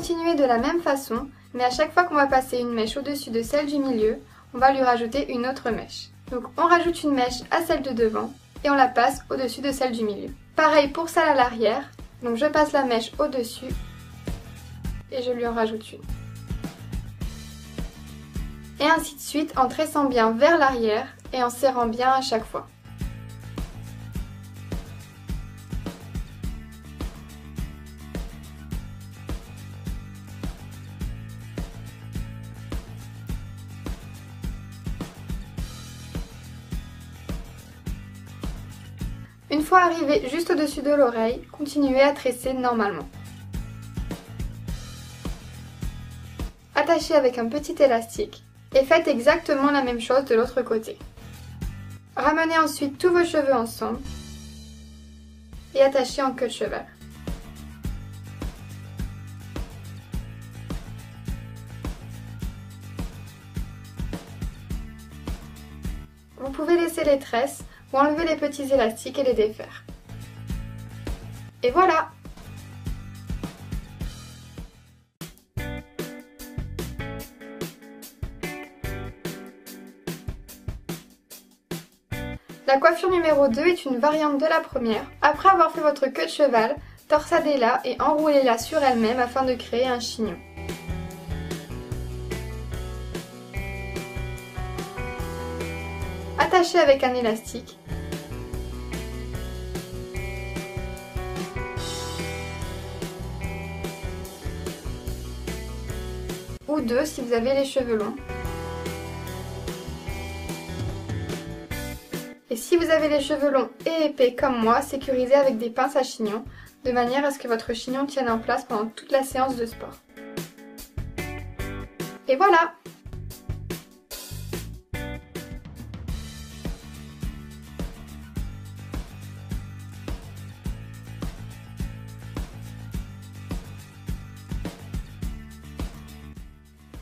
continuer de la même façon, mais à chaque fois qu'on va passer une mèche au-dessus de celle du milieu, on va lui rajouter une autre mèche. Donc on rajoute une mèche à celle de devant et on la passe au-dessus de celle du milieu. Pareil pour celle à l'arrière, donc je passe la mèche au-dessus et je lui en rajoute une. Et ainsi de suite en tressant bien vers l'arrière et en serrant bien à chaque fois. Une fois arrivé juste au-dessus de l'oreille, continuez à tresser normalement. Attachez avec un petit élastique et faites exactement la même chose de l'autre côté. Ramenez ensuite tous vos cheveux ensemble et attachez en queue de cheval. Vous pouvez laisser les tresses ou enlever les petits élastiques et les défaire. Et voilà! La coiffure numéro 2 est une variante de la première. Après avoir fait votre queue de cheval, torsadez-la et enroulez-la sur elle-même afin de créer un chignon. Attachez avec un élastique. Ou deux si vous avez les cheveux longs. Et si vous avez les cheveux longs et épais comme moi, sécurisez avec des pinces à chignon, de manière à ce que votre chignon tienne en place pendant toute la séance de sport. Et voilà!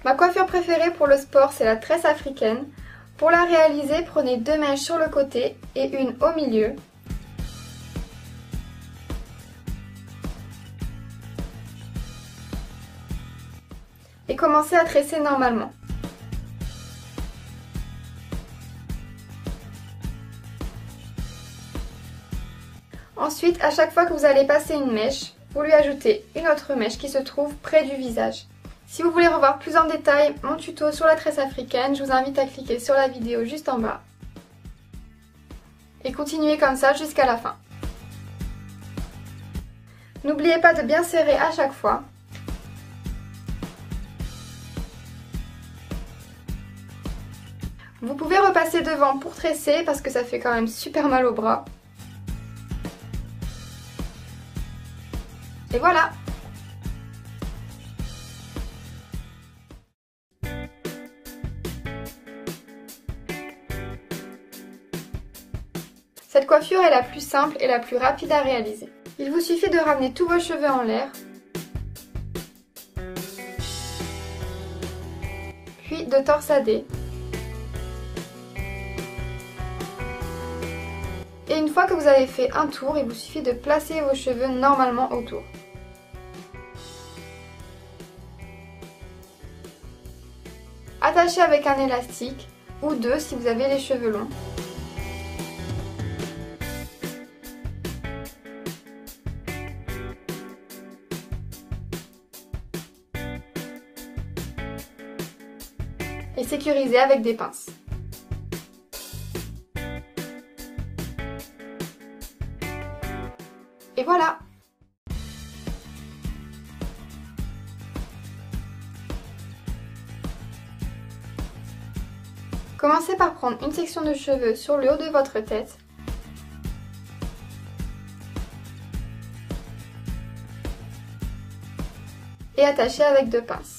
Ma coiffure préférée pour le sport, c'est la tresse africaine. Pour la réaliser, prenez 2 mèches sur le côté et une au milieu. Et commencez à tresser normalement. Ensuite, à chaque fois que vous allez passer une mèche, vous lui ajoutez une autre mèche qui se trouve près du visage. Si vous voulez revoir plus en détail mon tuto sur la tresse africaine, je vous invite à cliquer sur la vidéo juste en bas. Et continuez comme ça jusqu'à la fin. N'oubliez pas de bien serrer à chaque fois. Vous pouvez repasser devant pour tresser parce que ça fait quand même super mal au bras. Et voilà! Cette coiffure est la plus simple et la plus rapide à réaliser. Il vous suffit de ramener tous vos cheveux en l'air, puis de torsader. Et une fois que vous avez fait un tour, il vous suffit de placer vos cheveux normalement autour. Attachez avec un élastique, ou deux si vous avez les cheveux longs. Et sécurisez avec des pinces. Et voilà! Commencez par prendre une section de cheveux sur le haut de votre tête. Et attachez avec deux pinces.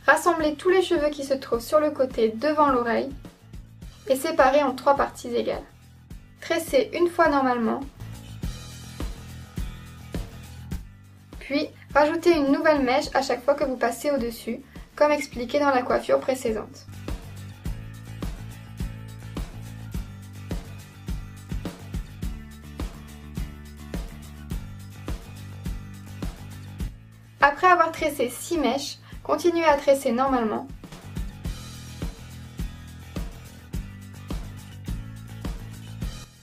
Rassemblez tous les cheveux qui se trouvent sur le côté devant l'oreille et séparez en 3 parties égales. Tressez une fois normalement, puis rajoutez une nouvelle mèche à chaque fois que vous passez au-dessus, comme expliqué dans la coiffure précédente. Après avoir tressé 6 mèches, continuez à tresser normalement.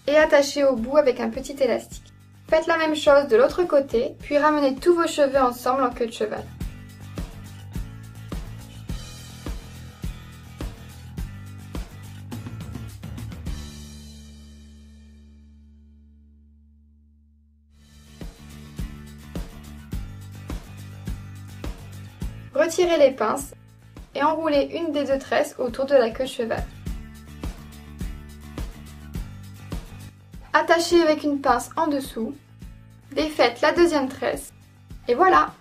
Et attachez au bout avec un petit élastique. Faites la même chose de l'autre côté, puis ramenez tous vos cheveux ensemble en queue de cheval. Retirez les pinces et enroulez une des 2 tresses autour de la queue de cheval. Attachez avec une pince en dessous, défaites la 2e tresse et voilà!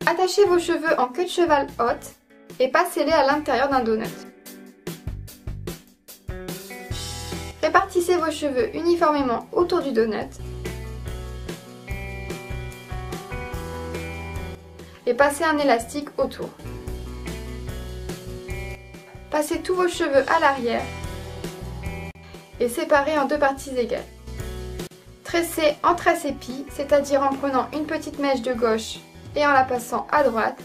Attachez vos cheveux en queue de cheval haute et passez-les à l'intérieur d'un donut. Répartissez vos cheveux uniformément autour du donut et passez un élastique autour. Passez tous vos cheveux à l'arrière et séparez en 2 parties égales. Tressez en tresse épi, c'est-à-dire en prenant une petite mèche de gauche et en la passant à droite,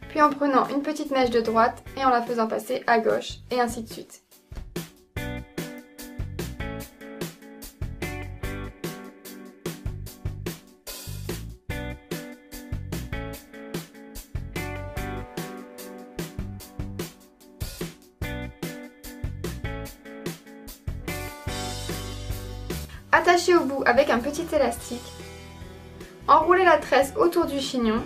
puis en prenant une petite mèche de droite et en la faisant passer à gauche, et ainsi de suite. Attachez au bout avec un petit élastique. Enroulez la tresse autour du chignon.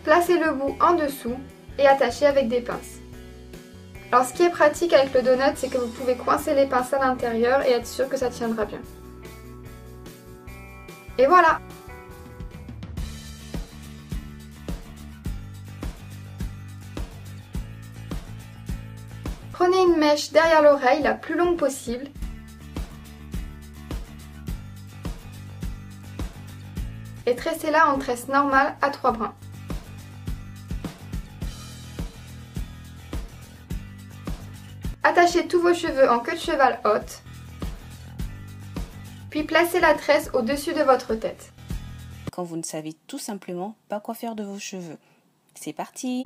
Placez le bout en dessous et attachez avec des pinces. Alors ce qui est pratique avec le donut, c'est que vous pouvez coincer les pinces à l'intérieur et être sûr que ça tiendra bien. Et voilà! Prenez une mèche derrière l'oreille la plus longue possible. Et tressez-la en tresse normale à 3 brins. Attachez tous vos cheveux en queue de cheval haute. Puis placez la tresse au-dessus de votre tête. Quand vous ne savez tout simplement pas quoi faire de vos cheveux. C'est parti!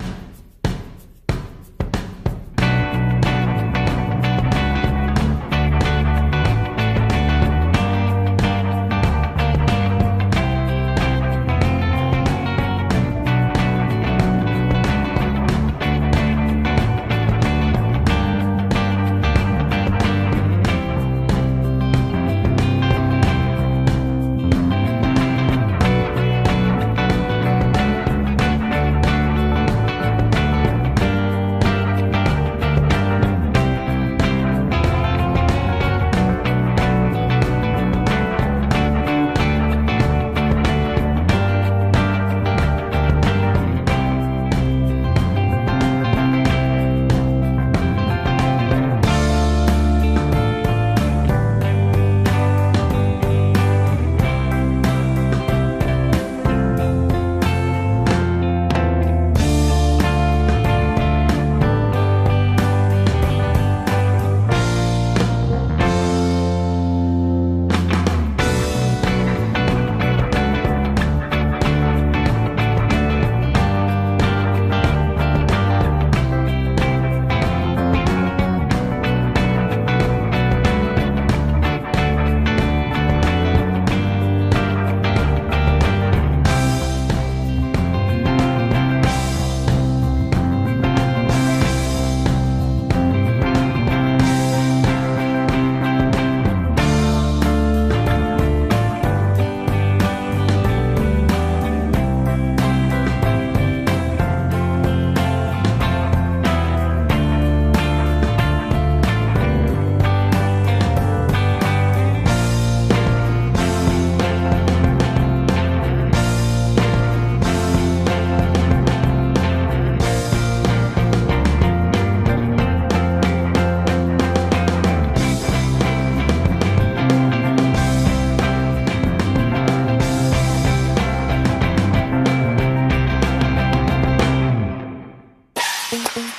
Ding, ding.